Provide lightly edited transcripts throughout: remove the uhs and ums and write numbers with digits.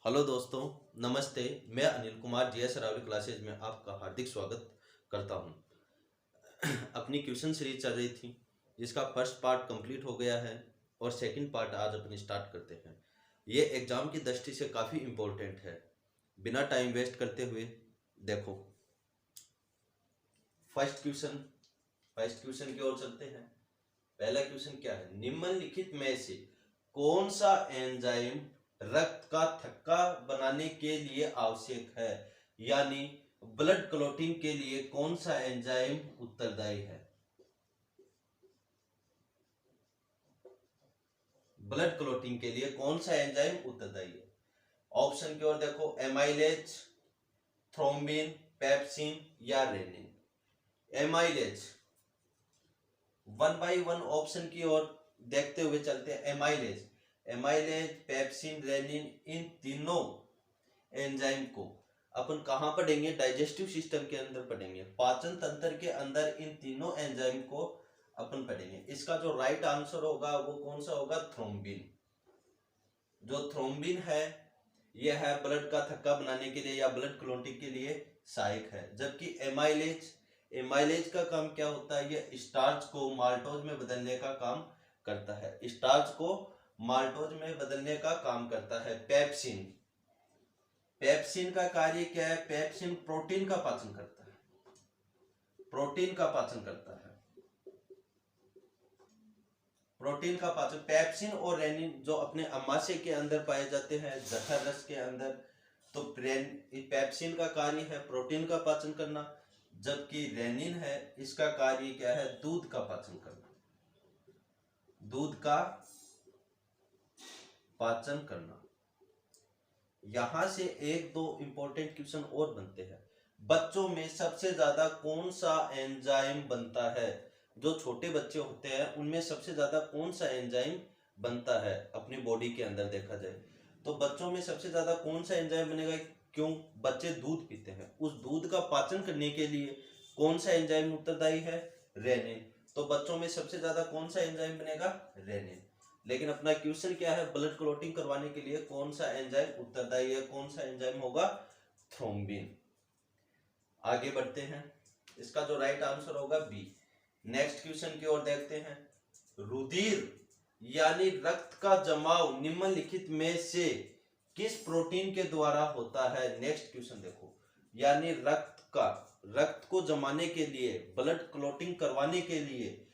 Hello दोस्तों, नमस्ते। मैं अनिल कुमार जीएस रावली क्लासेज में आपका हार्दिक स्वागत करता हूं। अपनी क्वेश्चन सीरीज चल रही थी जिसका फर्स्ट पार्ट कंप्लीट हो गया है और सेकंड पार्ट आज अपन स्टार्ट करते हैं। ये एग्जाम की दृष्टि से काफ़ी इम्पोर्टेंट है। बिना टाइम वेस्ट करते हुए देखो फर्स्ट क्वेश्चन फर्स्ट क्वेश्चन की ओर चलते हैं। पहला क्वेश्चन क्या है? निम्नलिखित में से कौन सा एंजाइम रक्त का थक्का बनाने के लिए आवश्यक है? यानी ब्लड क्लॉटिंग के लिए कौन सा एंजाइम उत्तरदायी है? ब्लड क्लॉटिंग के लिए कौन सा एंजाइम उत्तरदायी है? ऑप्शन की ओर देखो, एमाइलेज, थ्रोम्बिन, पेप्सिन या rennin. Amylase, one by one option की ओर देखते हुए चलते हैं। एमाइलेज, पेप्सिन, रेनिन, इन तीनों एंजाइम को अपन कहां पढ़ेंगे? डाइजेस्टिव सिस्टम के अंदर पढ़ेंगे, पाचन तंत्र के अंदर इन तीनों एंजाइम को अपन पढ़ेंगे। इसका जो राइट आंसर होगा वो कौन सा होगा? थ्रोम्बिन। जो थ्रोम्बिन है यह है ब्लड का थक्का बनाने के लिए या ब्लड क्लॉटिंग के लिए सहायक है। जबकि एमाइलेज का काम क्या होता है? यह स्टार्च को माल्टोज में बदलने का काम करता है। स्टार्च को माल्टोज में बदलने का काम करता है। पेप्सिन का कार्य क्या है? पेप्सिन प्रोटीन का पाचन करता है। पेप्सिन और रेनिन जो अपने अमाशय के अंदर पाए जाते हैं, जठर रस के अंदर। तो पेप्सिन का कार्य है प्रोटीन का पाचन करना, जबकि रेनिन है इसका कार्य क्या है? दूध का पाचन करना। यहां से एक दो इंपॉर्टेंट क्वेश्चन और बनते हैं। बच्चों में सबसे ज्यादा कौन सा एंजाइम बनता है? जो छोटे बच्चे होते हैं उनमें सबसे ज्यादा कौन सा एंजाइम बनता है अपनी बॉडी के अंदर देखा जाए तो बच्चों में सबसे ज्यादा कौन सा एंजाइम बनेगा? क्यों? बच्चे दूध पीते हैं, उस दूध का पाचन करने के लिए कौन सा एंजाइम उत्तरदायी है? रेनिन। तो बच्चों में सबसे ज्यादा कौन सा एंजाइम बनेगा? रेनिन। लेकिन अपना क्वेश्चन क्या है? ब्लड क्लॉटिंग करवाने के लिए कौन सा एंजाइम उत्तरदायी है? कौन सा एंजाइम होगा? थ्रोम्बिन। आगे बढ़ते हैं। इसका जो राइट आंसर होगा बी। नेक्स्ट क्वेश्चन की ओर देखते हैं। रुधिर यानी रक्त का जमाव निम्नलिखित में से किस प्रोटीन के द्वारा होता है? नेक्स्ट क्वेश्चन देखो, यानी रक्त को जमाने के लिए, ब्लड क्लॉटिंग करवाने के लिए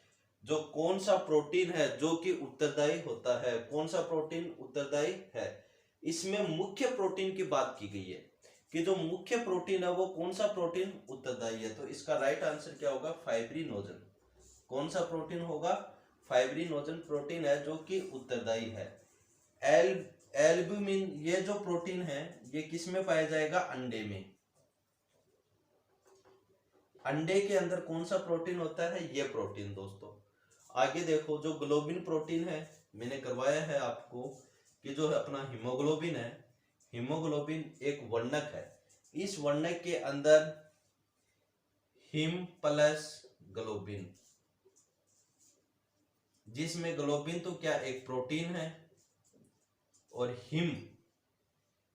जो कौन सा प्रोटीन है जो कि उत्तरदायी होता है? कौन सा प्रोटीन उत्तरदायी है? इसमें मुख्य प्रोटीन की बात की गई है कि जो मुख्य प्रोटीन है वो कौन सा प्रोटीन उत्तरदायी है। तो इसका राइट आंसर क्या होगा? फाइब्रिनोजन। कौन सा प्रोटीन होगा? फाइब्रिनोजन प्रोटीन है जो कि उत्तरदायी है। एल्ब्यूमिन, ये जो प्रोटीन है ये किस में पाया जाएगा? अंडे में। अंडे के अंदर कौन सा प्रोटीन होता है? ये प्रोटीन। दोस्तों आगे देखो, जो ग्लोबिन प्रोटीन है, मैंने करवाया है आपको कि जो है अपना हीमोग्लोबिन है, हीमोग्लोबिन एक वर्णक है। इस वर्णक के अंदर हिम प्लस ग्लोबिन, जिसमें ग्लोबिन तो क्या एक प्रोटीन है और हिम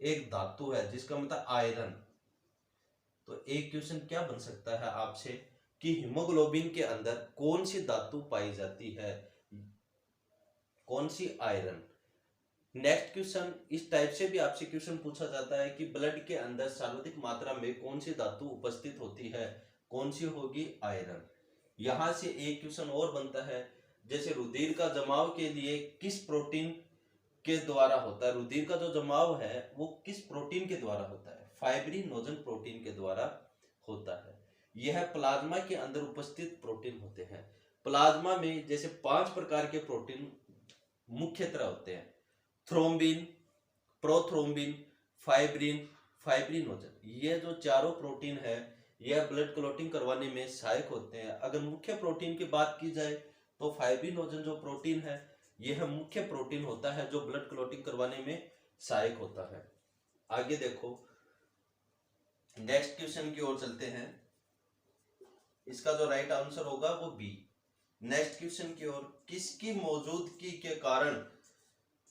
एक धातु है जिसका मतलब आयरन। तो एक क्वेश्चन क्या बन सकता है आपसे कि हीमोग्लोबिन के अंदर कौन सी धातु पाई जाती है? कौन सी? आयरन। नेक्स्ट क्वेश्चन इस टाइप से भी आपसे क्वेश्चन पूछा जाता है कि ब्लड के अंदर सर्वाधिक मात्रा में कौन सी धातु उपस्थित होती है? कौन सी होगी? आयरन। यहां से एक क्वेश्चन और बनता है, जैसे रुधिर का जमाव के लिए किस प्रोटीन के द्वारा होता है? रुधिर का जो जमाव है वो किस प्रोटीन के द्वारा होता है? फाइब्रिनोजन प्रोटीन के द्वारा होता है। यह प्लाज्मा के अंदर उपस्थित प्रोटीन होते हैं। प्लाज्मा में जैसे 5 प्रकार के प्रोटीन मुख्यतः होते हैं: थ्रोम्बिन, प्रोथ्रोम्बिन, फाइब्रिन, फाइब्रिनोजन। ये जो चारों प्रोटीन है यह ब्लड क्लॉटिंग करवाने में सहायक होते हैं। अगर मुख्य प्रोटीन की बात की जाए तो फाइब्रिनोजन जो प्रोटीन है यह मुख्य प्रोटीन होता है जो ब्लड क्लॉटिंग करवाने में सहायक होता है। आगे देखो, नेक्स्ट क्वेश्चन की ओर चलते हैं। इसका जो राइट आंसर होगा वो बी। नेक्स्ट क्वेश्चन की ओर, किसकी मौजूदगी के कारण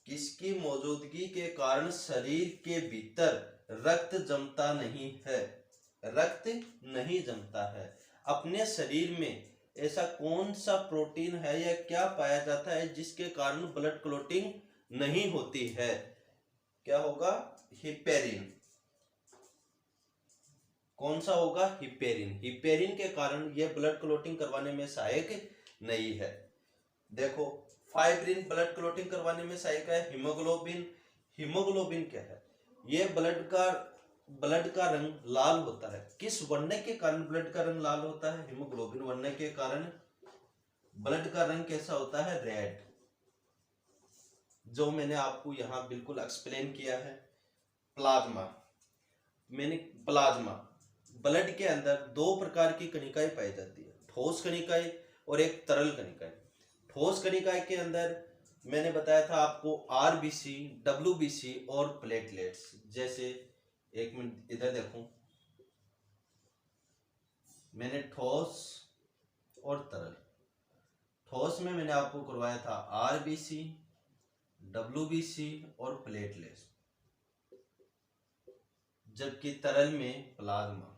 किसकी मौजूदगी के कारण शरीर के भीतर रक्त जमता नहीं है? रक्त नहीं जमता है। अपने शरीर में ऐसा कौन सा प्रोटीन है या क्या पाया जाता है जिसके कारण ब्लड क्लॉटिंग नहीं होती है? क्या होगा? हिपेरिन। कौन सा होगा? हिपेरिन। हिपेरिन के कारण यह ब्लड क्लॉटिंग करवाने में सहायक नहीं है। देखो, फाइब्रिन ब्लड क्लॉटिंग करवाने में सहायक है। हीमोग्लोबिन, हीमोग्लोबिन क्या है? ये ब्लड का रंग लाल होता है। किस वर्ण के कारण ब्लड का रंग लाल होता है? हीमोग्लोबिन वर्ण के कारण ब्लड का रंग कैसा होता है? रेड। जो मैंने आपको यहां बिल्कुल एक्सप्लेन किया है। प्लाज्मा, प्लाज्मा ब्लड के अंदर दो प्रकार की कणिकाएं पाई जाती है, ठोस कणिकाएं और एक तरल कणिकाएं। ठोस कणिकाएं के अंदर मैंने बताया था आपको आरबीसी, डब्ल्यूबीसी और प्लेटलेट्स। जैसे एक मिनट इधर देखो, मैंने ठोस और तरल, ठोस में मैंने आपको करवाया था आरबीसी, डब्ल्यूबीसी और प्लेटलेट्स, जबकि तरल में प्लाज्मा।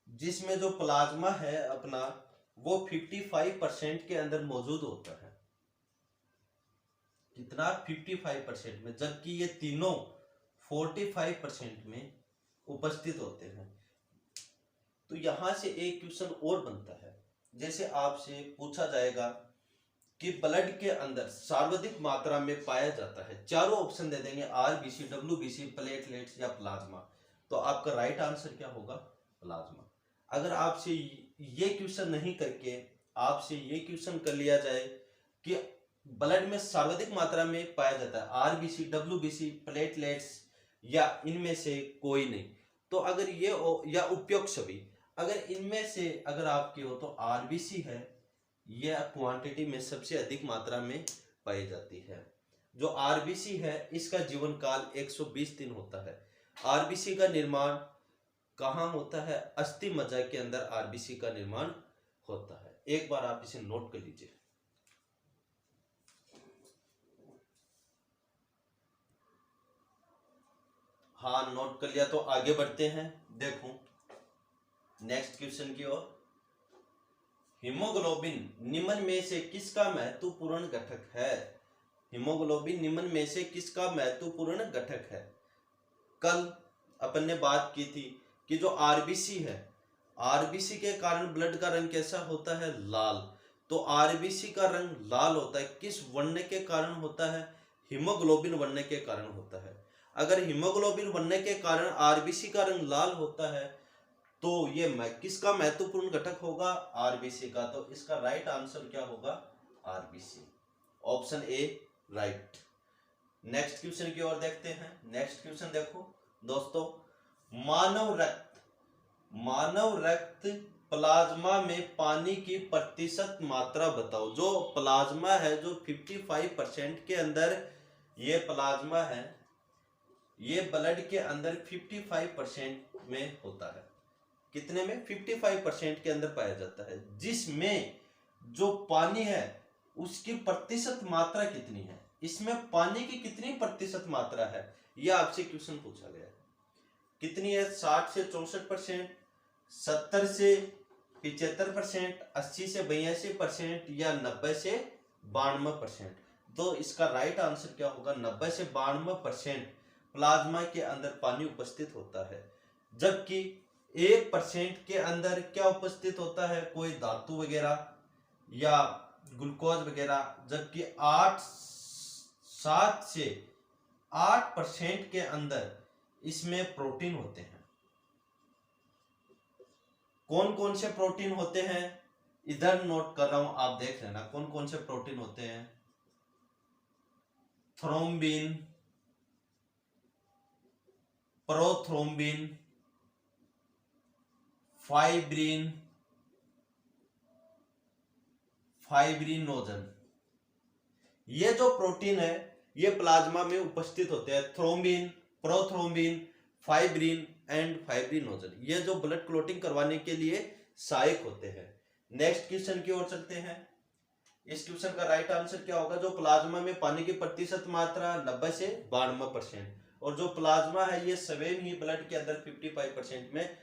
जिसमें जो प्लाज्मा है अपना वो 55% के अंदर मौजूद होता है। कितना? 55% में, जबकि ये तीनों 45% में उपस्थित होते हैं। तो यहां से एक क्वेश्चन और बनता है। जैसे आपसे पूछा जाएगा कि ब्लड के अंदर सर्वाधिक मात्रा में पाया जाता है, चारों ऑप्शन दे देंगे, आरबीसी, डब्ल्यूबीसी, प्लेटलेट्स या प्लाज्मा, तो आपका राइट आंसर क्या होगा? प्लाज्मा। अगर आपसे ये क्वेश्चन नहीं करके आपसे ये क्वेश्चन कर लिया जाए कि ब्लड में सर्वाधिक मात्रा में पाया जाता है आरबीसी, डब्ल्यूबीसी, प्लेटलेट्स या इनमें से कोई नहीं, तो अगर ये या उपयुक्त सभी, अगर इनमें से अगर आपकी हो तो आरबीसी है, यह क्वांटिटी में सबसे अधिक मात्रा में पाई जाती है। जो आरबीसी है इसका जीवन काल 120 दिन होता है। आरबीसी का निर्माण कहाँ होता है? अस्थि मज्जा के अंदर आरबीसी का निर्माण होता है। एक बार आप इसे नोट कर लीजिए। हाँ, नोट कर लिया तो आगे बढ़ते हैं। देखो नेक्स्ट क्वेश्चन की ओर। हीमोग्लोबिन निम्न में से किसका महत्वपूर्ण घटक है? हीमोग्लोबिन निम्न में से किसका महत्वपूर्ण घटक है? कल अपन ने बात की थी कि जो आरबीसी है, आरबीसी के कारण ब्लड का रंग कैसा होता है? लाल। तो आरबीसी का रंग लाल होता है, किस वर्ण के कारण होता है? हीमोग्लोबिन वर्ण के कारण होता है। अगर हीमोग्लोबिन वर्ण के कारण आरबीसी का रंग लाल होता है तो ये किसका महत्वपूर्ण घटक होगा? आरबीसी का। तो इसका राइट आंसर क्या होगा? RBC, option A right. Next question की ओर देखते हैं। नेक्स्ट क्वेश्चन देखो दोस्तों, मानव रक्त प्लाज्मा में पानी की प्रतिशत मात्रा बताओ। जो प्लाज्मा है, जो 55% के अंदर ये प्लाज्मा है, ये ब्लड के अंदर 55% में होता है। कितने में? 55% के अंदर पाया जाता है। जिसमें जो पानी है उसकी प्रतिशत मात्रा कितनी है? इसमें पानी की कितनी प्रतिशत मात्रा है, यह आपसे क्वेश्चन पूछा गया है। कितनी है? 60 से 64%, 70 से 75%, 80 से 82% या 90 से 92%। तो इसका राइट आंसर क्या होगा? 90 से 92% प्लाज्मा के अंदर पानी उपस्थित होता है। जबकि 1% के अंदर क्या उपस्थित होता है? कोई धातु वगैरह या ग्लूकोज वगैरह। जबकि 7 से 8% के अंदर इसमें प्रोटीन होते हैं। कौन कौन से प्रोटीन होते हैं? इधर नोट कर रहा हूं, आप देख लेना कौन कौन से प्रोटीन होते हैं। Thrombin, prothrombin, fibrin, fibrinogen. ये जो प्रोटीन है ये प्लाज्मा में उपस्थित होते हैं। Thrombin, prothrombin, fibrin and fibrinogen, ये जो ब्लड क्लॉटिंग करवाने के लिए सहायक होते हैं। नेक्स्ट क्वेश्चन की ओर चलते हैं। इस क्वेश्चन का राइट आंसर क्या होगा? जो प्लाज्मा में पानी की प्रतिशत मात्रा 90 से 92%, और जो प्लाज्मा है ये स्वयं ही ब्लड के अंदर 55% में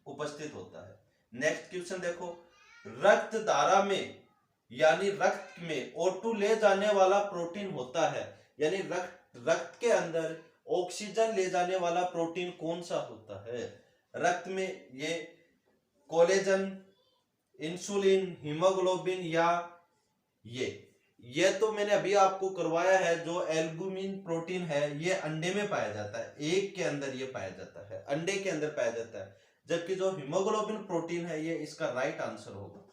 उपस्थित होता है। नेक्स्ट क्वेश्चन देखो, रक्त धारा में यानी रक्त में O2 ले जाने वाला प्रोटीन होता है, यानी रक्त के अंदर ऑक्सीजन ले जाने वाला प्रोटीन कौन सा होता है? रक्त में ये कोलेजन, इंसुलिन, हीमोग्लोबिन या ये तो मैंने अभी आपको करवाया है। जो एल्बुमिन प्रोटीन है ये अंडे में पाया जाता है, एग के अंदर ये पाया जाता है, अंडे के अंदर पाया जाता है। जबकि जो हीमोग्लोबिन प्रोटीन है ये इसका राइट आंसर होगा।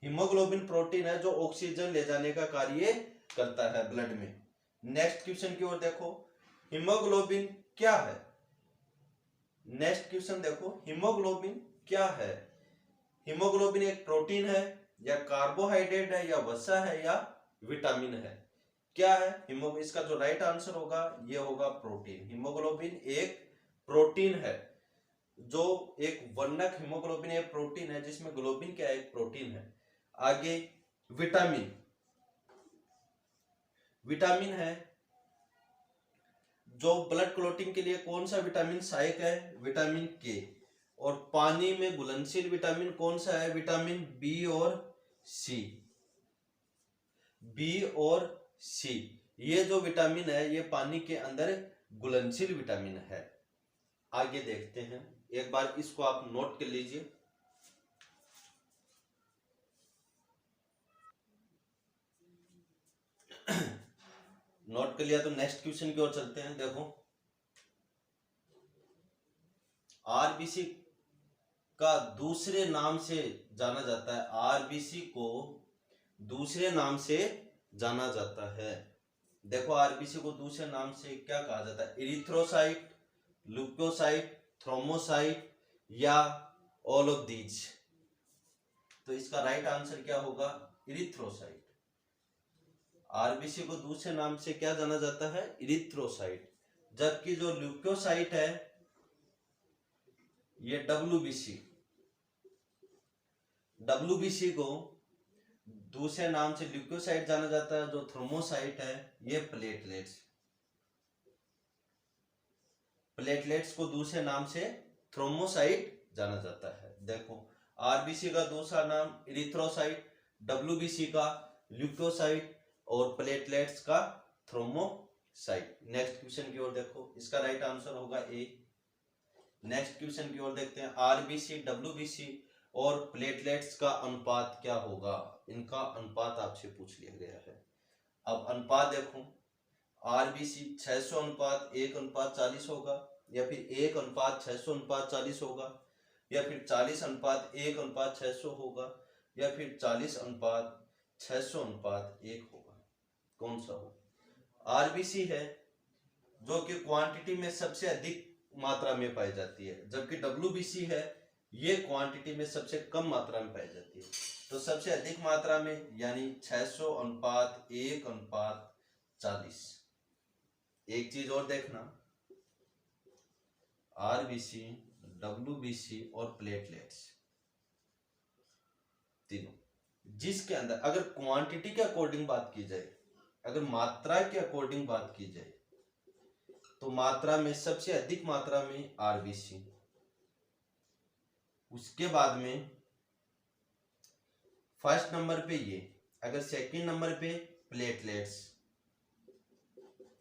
हीमोग्लोबिन प्रोटीन है जो ऑक्सीजन ले जाने का कार्य करता है ब्लड में। नेक्स्ट क्वेश्चन की ओर देखो, हीमोग्लोबिन क्या है? नेक्स्ट क्वेश्चन देखो, हीमोग्लोबिन क्या है? हीमोग्लोबिन एक प्रोटीन है या कार्बोहाइड्रेट है या वसा है या विटामिन है? क्या है इसका जो राइट आंसर होगा ये होगा प्रोटीन। हीमोग्लोबिन एक प्रोटीन है, जो एक वर्णक हीमोग्लोबिन एक प्रोटीन है जिसमें ग्लोबिन क्या एक प्रोटीन है। आगे विटामिन है, जो ब्लड क्लॉटिंग के लिए कौन सा विटामिन सहायक है? विटामिन के। और पानी में घुलनशील विटामिन कौन सा है? विटामिन बी और सी। बी और सी ये जो विटामिन है ये पानी के अंदर घुलनशील विटामिन है। आगे देखते हैं, एक बार इसको आप नोट कर लीजिए। नोट कर लिया तो नेक्स्ट क्वेश्चन की ओर चलते हैं। देखो, आरबीसी का दूसरे नाम से जाना जाता है, आरबीसी को दूसरे नाम से जाना जाता है। देखो, आरबीसी को दूसरे नाम से क्या कहा जाता है? इरिथ्रोसाइट, ल्यूकोसाइट, थ्रोमोसाइट या ऑल ऑफ दीज? तो इसका राइट आंसर क्या होगा? इरिथ्रोसाइट। आरबीसी को दूसरे नाम से क्या जाना जाता है? इरिथ्रोसाइट। जबकि जो ल्यूकोसाइट है ये डब्ल्यूबीसी को दूसरे नाम से ल्यूकोसाइट जाना जाता है। जो थ्रोमोसाइट है ये प्लेटलेट्स को दूसरे नाम से थ्रोमोसाइट जाना जाता है। देखो, आरबीसी का दूसरा नाम इरिथ्रोसाइट, डब्ल्यूबीसी का ल्यूकोसाइट और प्लेटलेट्स का थ्रोमोसाइट। नेक्स्ट क्वेश्चन की ओर देखो, इसका राइट आंसर होगा ए। नेक्स्ट क्वेश्चन की ओर देखते हैं, आरबीसी, डब्ल्यूबीसी और प्लेटलेट्स का अनुपात क्या होगा? इनका अनुपात आपसे पूछ लिया गया है। अब अनुपात देखो, आरबीसी 600:1:40 होगा, या फिर 1:600:40 होगा, या फिर 40:1:600 होगा, या फिर 40:600:1 होगा। कौन सा होगा? आरबीसी है जो कि क्वांटिटी में सबसे अधिक मात्रा में पाई जाती है, जबकि डब्ल्यूबीसी है ये क्वांटिटी में सबसे कम मात्रा में पाई जाती है। तो सबसे अधिक मात्रा में यानी 600:1:40। एक चीज और देखना, आरबीसी, डब्ल्यूबीसी और प्लेटलेट्स तीनों, जिसके अंदर अगर क्वांटिटी के अकॉर्डिंग बात की जाए, अगर मात्रा के अकॉर्डिंग बात की जाए, तो मात्रा में सबसे अधिक मात्रा में आरबीसी, उसके बाद में फर्स्ट नंबर पे ये, अगर सेकंड नंबर पे प्लेटलेट्स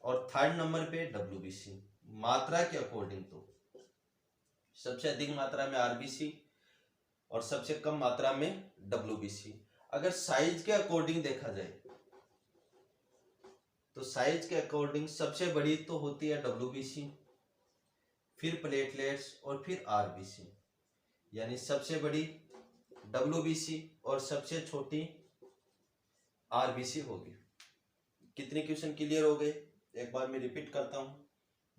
और थर्ड नंबर पे डब्ल्यूबीसी। मात्रा के अकॉर्डिंग तो सबसे अधिक मात्रा में आरबीसी और सबसे कम मात्रा में डब्ल्यूबीसी। अगर साइज के अकॉर्डिंग देखा जाए तो साइज के अकॉर्डिंग सबसे बड़ी तो होती है डब्ल्यूबीसी, फिर प्लेटलेट्स और फिर आरबीसी, यानी सबसे बड़ी डब्ल्यूबीसी और सबसे छोटी आरबीसी होगी। कितने क्वेश्चन क्लियर हो गए? एक बार मैं रिपीट करता हूं।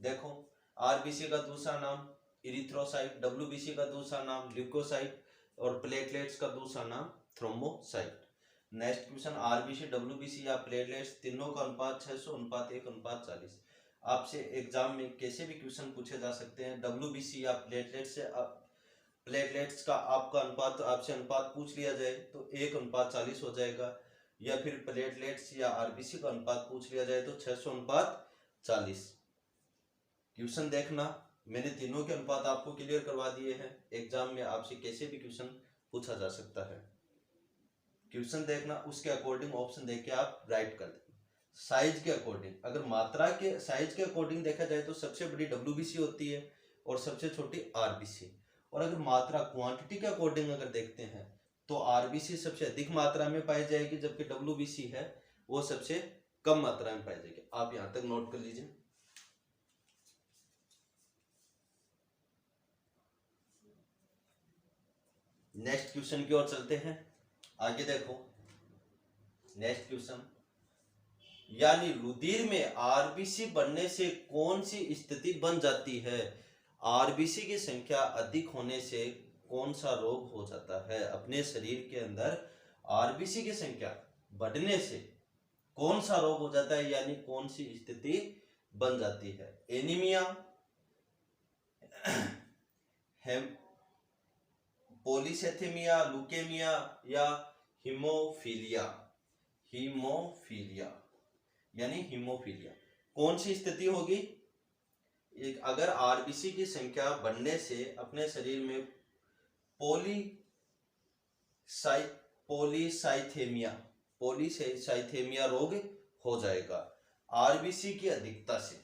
देखो, आरबीसी का दूसरा नाम इरिथ्रोसाइट, डब्ल्यूबीसी का दूसरा नाम ल्यूकोसाइट और प्लेटलेट्स का दूसरा नाम thrombocyte. Next question, RBC, WBC या प्लेटलेट्स तीनों का अनुपात 600:1:40। आपसे एग्जाम में कैसे भी क्वेश्चन पूछे जा सकते हैं। डब्ल्यूबीसी या प्लेटलेट्स से प्लेटलेट्स का आपका अनुपात, आपसे अनुपात पूछ लिया जाए तो 1:40 हो जाएगा, या फिर प्लेटलेट्स या आरबीसी का अनुपात पूछ लिया जाए तो 600:40। क्वेश्चन देखना, मैंने तीनों के अनुपात आपको क्लियर करवा दिए हैं। एग्जाम में आपसे कैसे भी क्वेश्चन पूछा जा सकता है। क्वेश्चन देखना, उसके अकॉर्डिंग ऑप्शन देख के आप राइट कर देना। साइज के अकॉर्डिंग, अगर मात्रा के साइज के अकॉर्डिंग देखा जाए तो सबसे बड़ी डब्ल्यूबीसी होती है और सबसे छोटी आरबीसी। और अगर मात्रा क्वांटिटी के अकॉर्डिंग अगर देखते हैं तो आरबीसी सबसे अधिक मात्रा में पाई जाएगी, जबकि डब्ल्यूबीसी है वो सबसे कम मात्रा में पाई जाएगी। आप यहां तक नोट कर लीजिए। नेक्स्ट क्वेश्चन की ओर चलते हैं। आगे देखो नेक्स्ट क्वेश्चन, यानी रुधिर में आरबीसी बढ़ने से कौन सी स्थिति बन जाती है? आरबीसी की संख्या अधिक होने से कौन सा रोग हो जाता है? अपने शरीर के अंदर आरबीसी की संख्या बढ़ने से कौन सा रोग हो जाता है, यानी कौन सी स्थिति बन जाती है? एनीमिया, पॉलीसेथेमिया, लुकेमिया या हीमोफीलिया? हीमोफीलिया यानी हीमोफीलिया कौन सी स्थिति होगी? अगर आरबीसी की संख्या बढ़ने से अपने शरीर में पॉलीसाइथेमिया रोग हो जाएगा। आरबीसी की अधिकता से,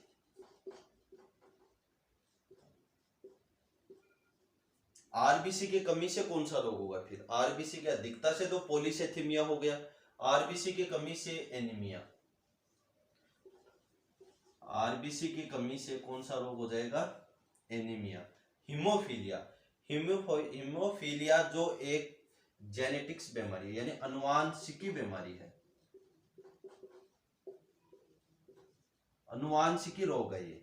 आरबीसी की कमी से कौन सा रोग होगा? फिर आरबीसी की अधिकता से तो पॉलीसेथेमिया हो गया, आरबीसी की कमी से एनीमिया। आरबीसी की कमी से कौन सा रोग हो जाएगा? एनीमिया। हीमोफीलिया, हीमोफीलिया जो एक जेनेटिक्स बीमारी यानी अनुवांशिकी बीमारी है, अनुवांशिकी रोग है ये।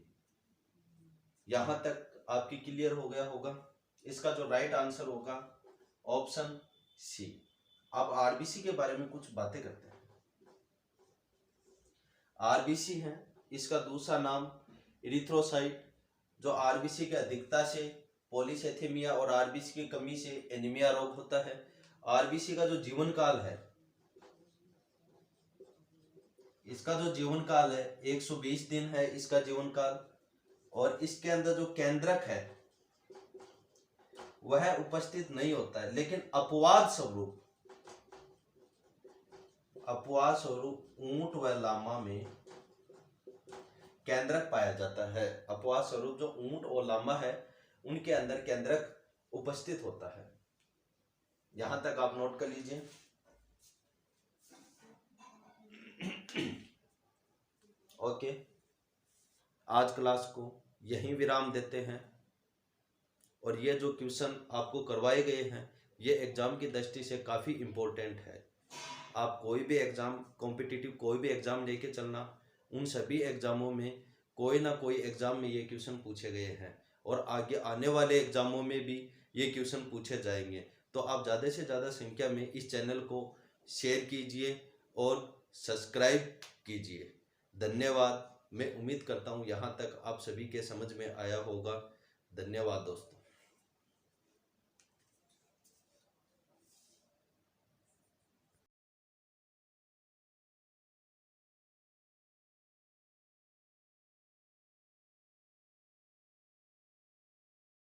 यहां तक आपकी क्लियर हो गया होगा। इसका जो राइट आंसर होगा ऑप्शन सी। अब आरबीसी के बारे में कुछ बातें करते हैं। आरबीसी है, इसका दूसरा नाम इरिथ्रोसाइट, जो आरबीसी की अधिकता से पॉलीसेथेमिया और आरबीसी की कमी से एनीमिया रोग होता है। आरबीसी का जो जीवन काल है, इसका जो जीवन काल है 120 दिन है इसका जीवन काल। और इसके अंदर जो केंद्रक है वह उपस्थित नहीं होता है, लेकिन अपवाद स्वरूप ऊंट व लामा में केंद्रक पाया जाता है। अपवाद स्वरूप जो ऊंट और लामा है उनके अंदर केंद्रक उपस्थित होता है। यहां तक आप नोट कर लीजिए। ओके, आज क्लास को यहीं विराम देते हैं। और ये जो क्वेश्चन आपको करवाए गए हैं ये एग्जाम की दृष्टि से काफ़ी इम्पोर्टेंट है। आप कोई भी एग्ज़ाम, कॉम्पिटिटिव कोई भी एग्ज़ाम लेके चलना, उन सभी एग्ज़ामों में कोई ना कोई एग्ज़ाम में ये क्वेश्चन पूछे गए हैं और आगे आने वाले एग्ज़ामों में भी ये क्वेश्चन पूछे जाएंगे। तो आप ज़्यादा से ज़्यादा संख्या में इस चैनल को शेयर कीजिए और सब्सक्राइब कीजिए। धन्यवाद। मैं उम्मीद करता हूँ यहाँ तक आप सभी के समझ में आया होगा। धन्यवाद दोस्तों।